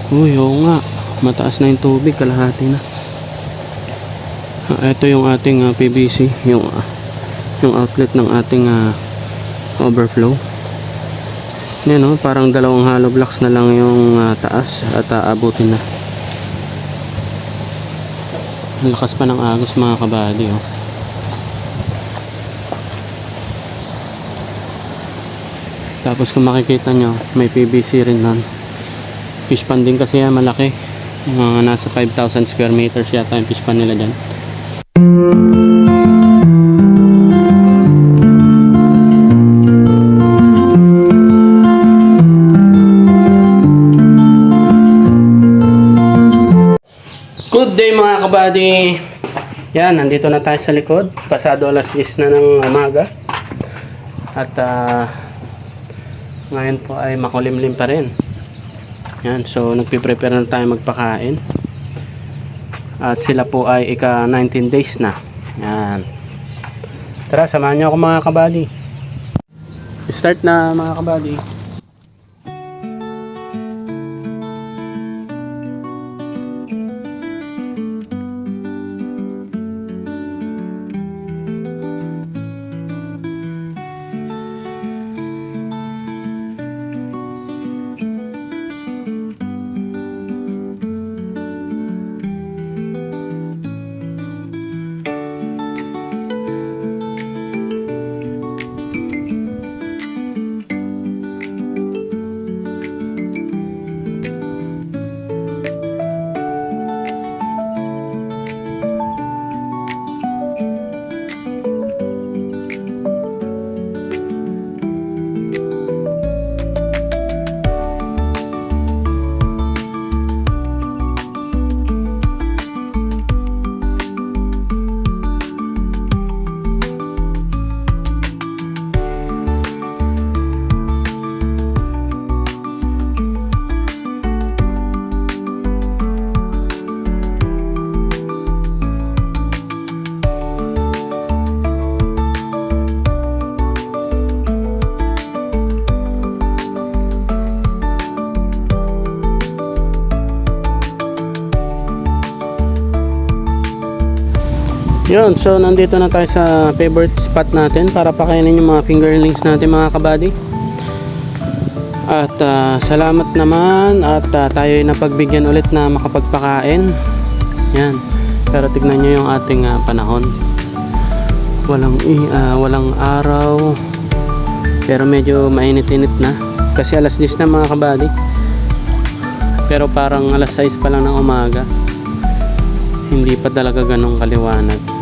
Uy, oo nga. Mataas na yung tubig, kalahati na. Ito yung ating PVC, yung outlet ng ating overflow. Yan o, parang dalawang hollow blocks na lang yung taas at aabutin na. Ang lakas pa ng agos mga kabady oh. Tapos kung makikita nyo, may PVC rin nun. Fish pan din kasi yan, malaki. Mga nasa 5,000 square meters yata yung fish pan nila dyan. Good day mga kabady. Yan, nandito na tayo sa likod. Pasado alas 10 na ng umaga. At ngayon po ay makulimlim pa rin. Yan, so nagpiprepare na tayo magpakain. At sila po ay ika 19 days na. Yan. Tara, samahan niyo ako mga kabady. Start na mga kabady. Yun, so nandito na tayo sa favorite spot natin para pakainin yung mga fingerlings natin mga kabady. At salamat naman at tayo ay napagbigyan ulit na makapagpakain. Yan, pero tignan nyo yung ating panahon. Walang araw, pero medyo mainit-init na kasi alas 10 na mga kabady. Pero parang alas 6 pa lang ng umaga. Hindi pa talaga ganong kaliwanag.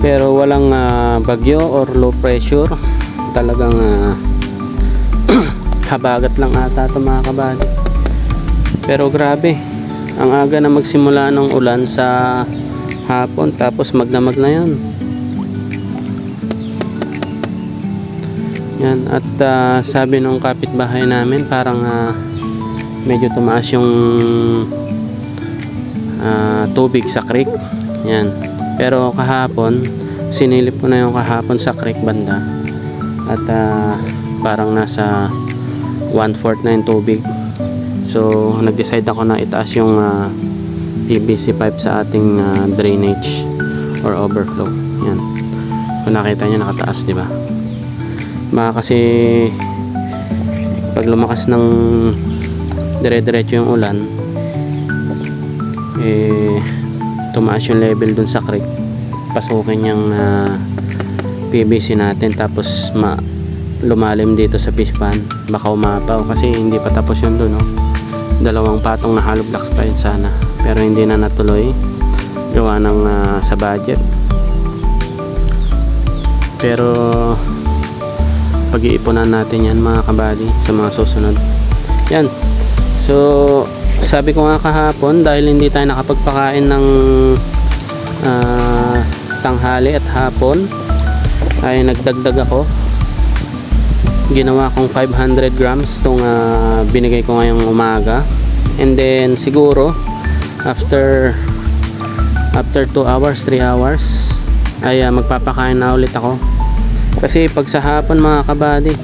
Pero walang bagyo or low pressure. Talagang habagat lang ata ito mga kabady. Pero grabe, ang aga na magsimula ng ulan sa hapon, tapos magdamag na yan. Yan, at sabi nung kapitbahay namin, parang medyo tumaas yung tubig sa creek. Yan. Pero kahapon, sinilip ko na yung kahapon sa creek banda. At parang nasa 1/4 na yung tubig. So, nag-decide ako na itaas yung PVC pipe sa ating drainage or overflow. Yan. Kung nakita nyo, nakataas, di ba? Baka kasi pag lumakas ng dire-diretso yung ulan, tumaas yung level dun sa creek, pasukin yung PVC natin, tapos lumalim dito sa fish pan, baka umapaw kasi hindi pa tapos yun dun, no? 2 patong na hollow blocks pa yun sana, pero hindi na natuloy gawa ng sa budget. Pero pag-iipunan natin yan mga kabady sa mga susunod. Yan, so sabi ko nga kahapon, dahil hindi tayo nakapagpakain ng tanghali at hapon, ay nagdagdag ako. Ginawa kong 500 grams itong binigay ko ngayong umaga. And then siguro after 2 hours, 3 hours ay magpapakain na ulit ako. Kasi pag sa hapon mga kabady,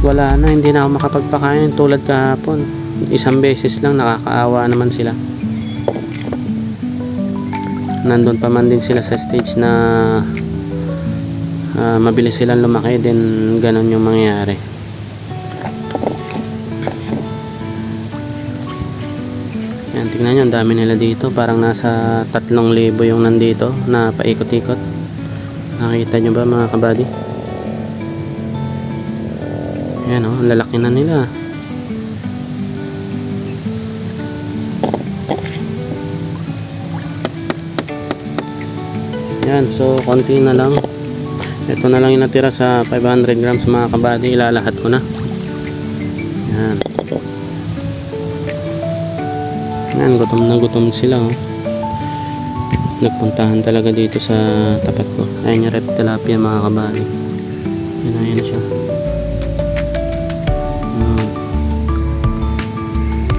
wala na, hindi na ako makapagpakain tulad kahapon. isang beses lang, nakakaawa naman sila. Nandun pa man din sila sa stage na mabilis silang lumaki, din ganun yung mangyayari. Yan, tingnan nyo, ang dami nila dito. Parang nasa 3,000 yung nandito na paikot-ikot. Nakita nyo ba mga kabady? Yan o, ang lalaki na nila. Yan, so konti na lang. Ito na lang yung natira sa 500 grams mga kabady. Ilalahat ko na. Yan. Yan, gutom na gutom sila oh. Nagpuntahan talaga dito sa tapat ko. Ayan yung red tilapia mga kabady. Ayan siya.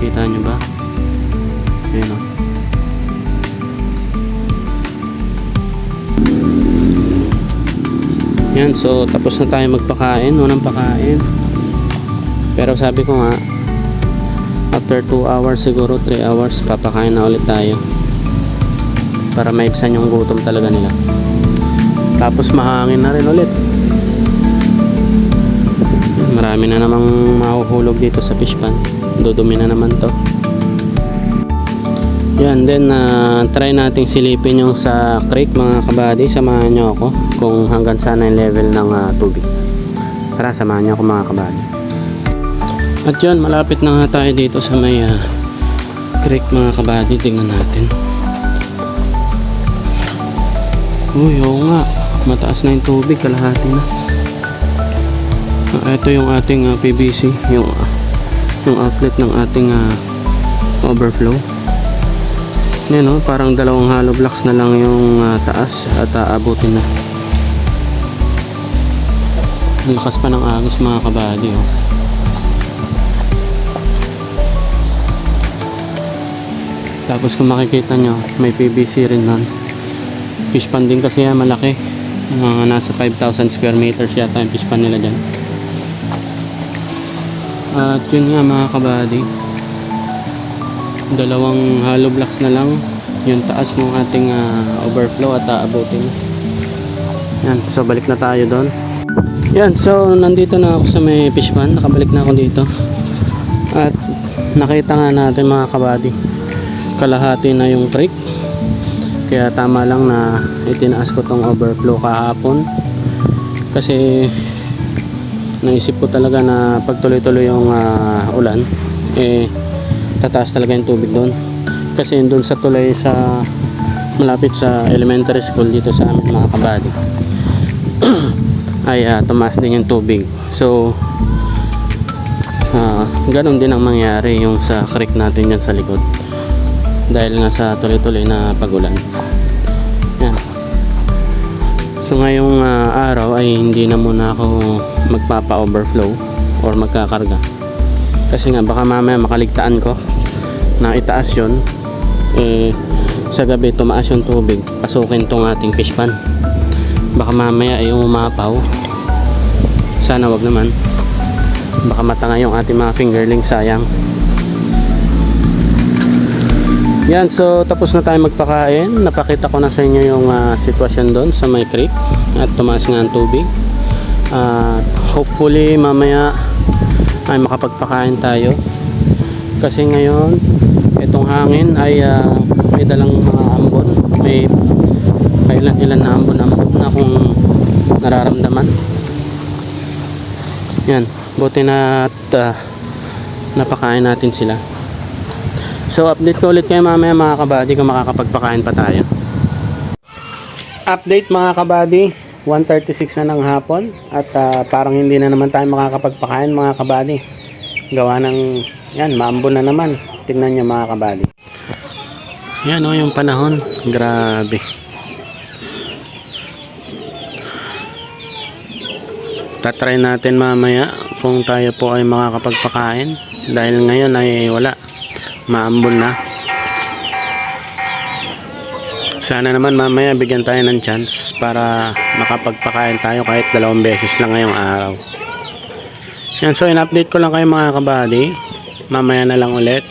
Kita nyo ba? Ayan oh. Yan, so tapos na tayo magpakain. Unang pakain. Pero sabi ko nga, after 2 hours siguro 3 hours papakain na ulit tayo para maibsan yung gutom talaga nila. Tapos mahangin na rin ulit. Marami na namang mahuhulog dito sa fish pan. Dudumi na naman to. Yan, then try nating silipin yung sa creek mga kabady. Samahan nyo ako kung hanggang saan yung level ng tubig. Tara, samahan nyo ako mga kabady. At yun, malapit na nga tayo dito sa may creek mga kabady. Tingnan natin. Uy, oo nga, mataas na yung tubig, kalahati na. Ito yung ating PVC, yung outlet ng ating overflow. Yan o, parang 2 hollow blocks na lang yung taas at aabutin na. Ang lakas pa ng agos mga kabady oh. Tapos kung makikita nyo, may PVC rin nun. Fish pan din kasi yan, malaki. Nasa 5,000 square meters yata yung fish pan nila dyan. At yun nga mga kabady, 2 hollow blocks na lang yung taas ng ating overflow at aabutin. Yan, so balik na tayo doon. Yan, so nandito na ako sa may fish pan. Nakabalik na ako dito. At nakita nga natin mga kabady, kalahati na yung creek. Kaya tama lang na itinaas ko tong overflow kahapon. Kasi naisip ko talaga na pag tuloy-tuloy yung ulan, tataas talaga yung tubig doon. Kasi doon sa tulay sa malapit sa elementary school dito sa amin mga kabady ay tumaas din yung tubig. So ganun din ang mangyari yung sa creek natin dyan sa likod. Dahil nga sa tuloy-tuloy na pagulan. Yan. So ngayong araw ay hindi na muna ako magpapa-overflow or magkakarga. Kasi nga baka mamaya makaligtaan ko na itaas yun. Sa gabi tumaas yung tubig, pasukin tong ating fish pan. Baka mamaya ay umapaw. Sana wag naman. Baka matanga yung ating mga fingerling, sayang. Yan, so tapos na tayo magpakain. Napakita ko na sa inyo yung sitwasyon doon sa may creek at tumaas nga ang tubig. Hopefully mamaya ay makapagpakain tayo. Kasi ngayon itong hangin ay may dalang mga ambon. May ilan na ambon na akong nararamdaman. Yan, buti na at napakain natin sila. So update ko ulit kayo mamaya mga kabady kung makakapagpakain pa tayo. Update mga kabady, 1:36 na ng hapon at parang hindi na naman tayo makakapagpakain mga kabady. Gawa ng yan, maambon na naman. Tingnan nyo mga kabady. Yan o yung panahon, grabe. Tatry natin mamaya kung tayo po ay makakapagpakain. Dahil ngayon ay wala, maambon na. Sana naman mamaya bigyan tayo ng chance para makapagpakain tayo kahit 2 beses lang ngayong araw. Yan, so in-update ko lang kayo mga kabady. mamaya na lang ulit.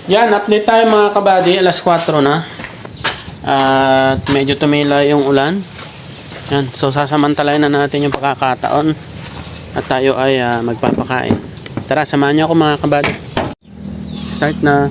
Yan, update tayo mga kabady. Alas 4 na. At medyo tumila yung ulan. Yan, so sasamantalayan na natin yung pagkakataon. At tayo ay magpapakain. Tara, samahan niyo ako mga kabady. Start na.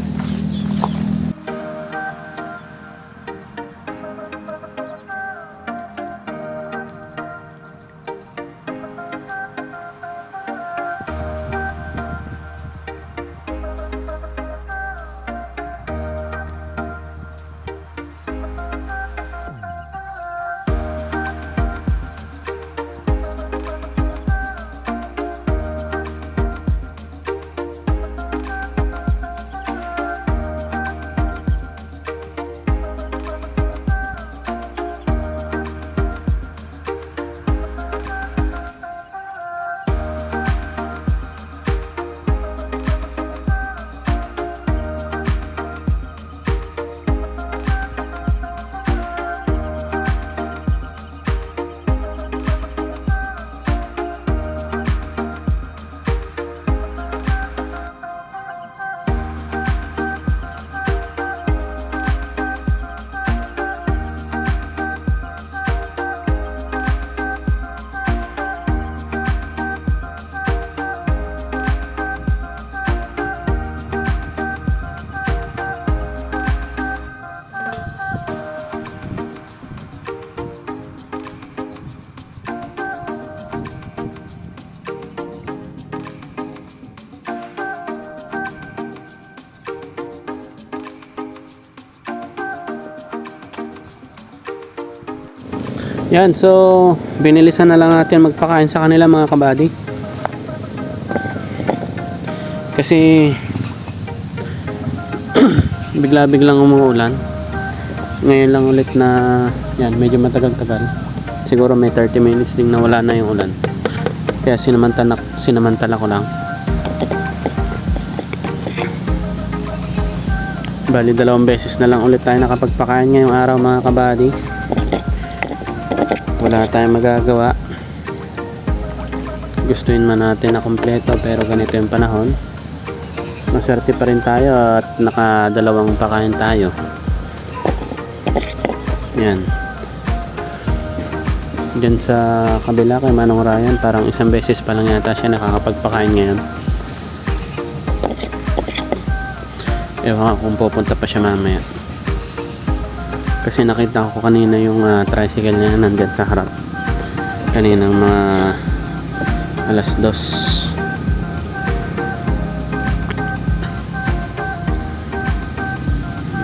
Yan, so binilisan na lang natin magpakain sa kanila mga kabady. Kasi bigla-biglang umuulan. Ngayon lang ulit na yan, medyo matagal-tagal. Siguro may 30 minutes ding nawala na yung ulan. Kaya sinamantala ko lang. Bali 2 beses na lang ulit tayo nakapagpakain ngayong araw mga kabady. Wala tayong magagawa. Gustuin man natin na kompleto, pero ganito yung panahon. Maswerte pa rin tayo at naka2 pakain tayo. Yan. Diyan sa kabila kay Manong Ryan, parang 1 beses pa lang yata siya nakakapagpakain ngayon. Ewan ko kung pupunta pa siya mamaya. Kasi nakita ko kanina yung tricycle niya nandyan sa harap. Kaninang mga alas 2.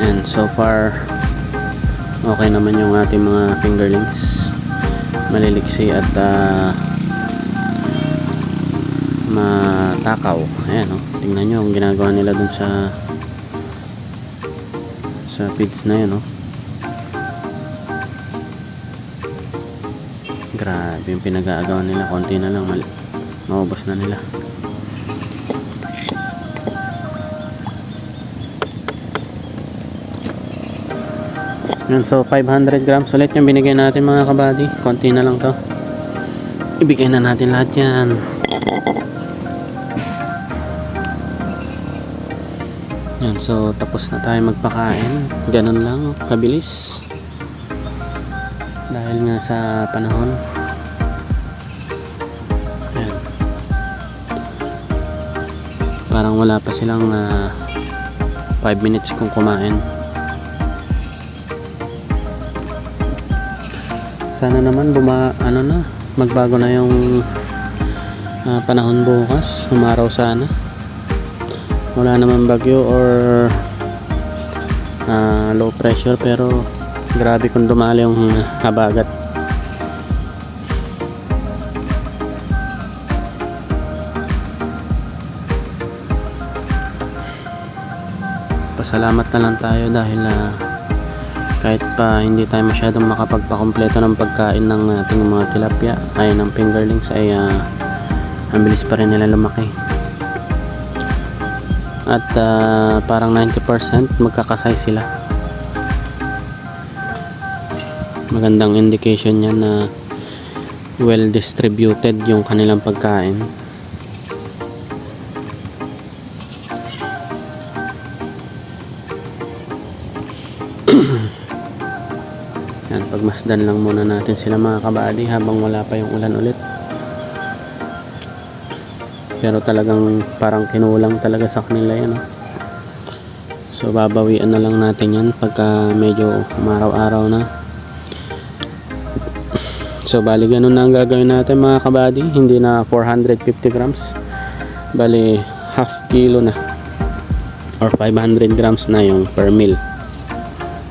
And so far okay naman yung ating mga fingerlings. Maliliksi at matakaw. Ayan, oh. Tingnan nyo ang ginagawa nila dun sa feeds na yun, oh. Grabe yung pinag-aagawan nila. Konti na lang, maubos na nila. Yan, so 500 grams ulit yung binigay natin mga kabady. Konti na lang to. Ibigay na natin lahat yan. Yan, so tapos na tayo magpakain. Ganun lang, kabilis. Dahil nga sa panahon. Ayan. Parang wala pa silang 5 minutes kung kumain. Sana naman magbago na yung panahon bukas. Umaraw sana. Wala naman bagyo or low pressure, pero grabe kung dumali yung habagat. Pasalamat na lang tayo dahil kahit pa hindi tayo masyadong makapagpakompleto ng pagkain ng ating mga tilapia ay ng fingerlings, ay ang bilis pa rin nila lumaki. At parang 90% magkakasay sila. Magandang indication yan na well distributed yung kanilang pagkain. Yan, pagmasdan lang muna natin sila mga kabady habang wala pa yung ulan ulit. Pero talagang parang kinulang talaga sa kanila yan. So babawian na lang natin yan pagka medyo umaraw-araw na. So bali ganun na ang gagawin natin mga kabady. Hindi na 450 grams. Bali half kilo na or 500 grams na yung per meal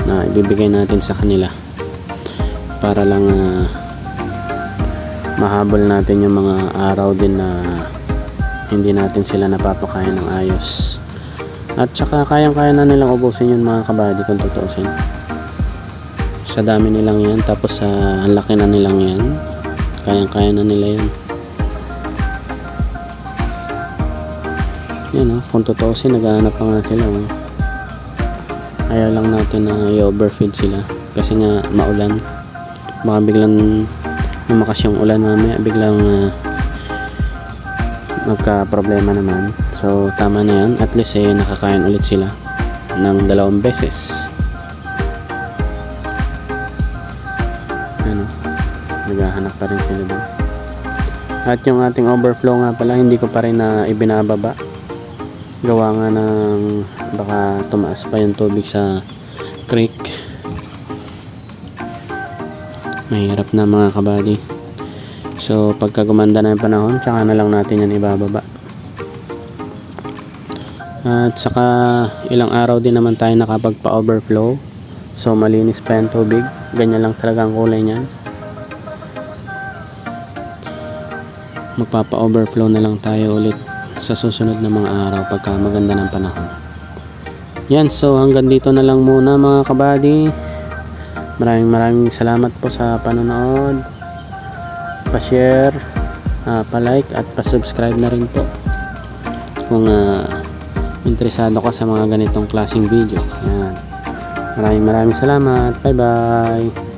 na ibibigay natin sa kanila para lang mahabol natin yung mga araw din na hindi natin sila napapakain ng ayos. At saka kayang-kaya na nilang ubusin yun mga kabady kung tutuusin. Sa dami nilang yan, tapos sa ang laki na nilang yan, kayang-kaya na nila yan. Yan kung tutuusin, naghahanap pa nga sila. Ayaw lang natin na i-overfeed sila kasi nga maulan. Baka biglang lumakas yung ulan mamaya, biglang magka-problema naman. So tama na yan, at least nakakain ulit sila ng 2 beses. Naghahanap pa rin sila doon. At yung ating overflow nga pala, hindi ko pa rin na ibinababa. Gawa nga ng baka tumaas pa yung tubig sa creek. Mahirap na mga kabady. So pagka gumanda na yung panahon, tsaka na lang natin yan ibababa. At saka ilang araw din naman tayo nakapagpa-overflow. So malinis pa yung tubig. Ganyan lang talaga ang kulay niyan. Magpapa-overflow na lang tayo ulit sa susunod na mga araw pagka maganda ng panahon. Yan, so hanggang dito na lang muna mga kabady. Maraming salamat po sa panonood. Pa-share, pa-like at pa-subscribe na rin po kung interesado ka sa mga ganitong klaseng video. Yan. Maraming salamat. Bye bye.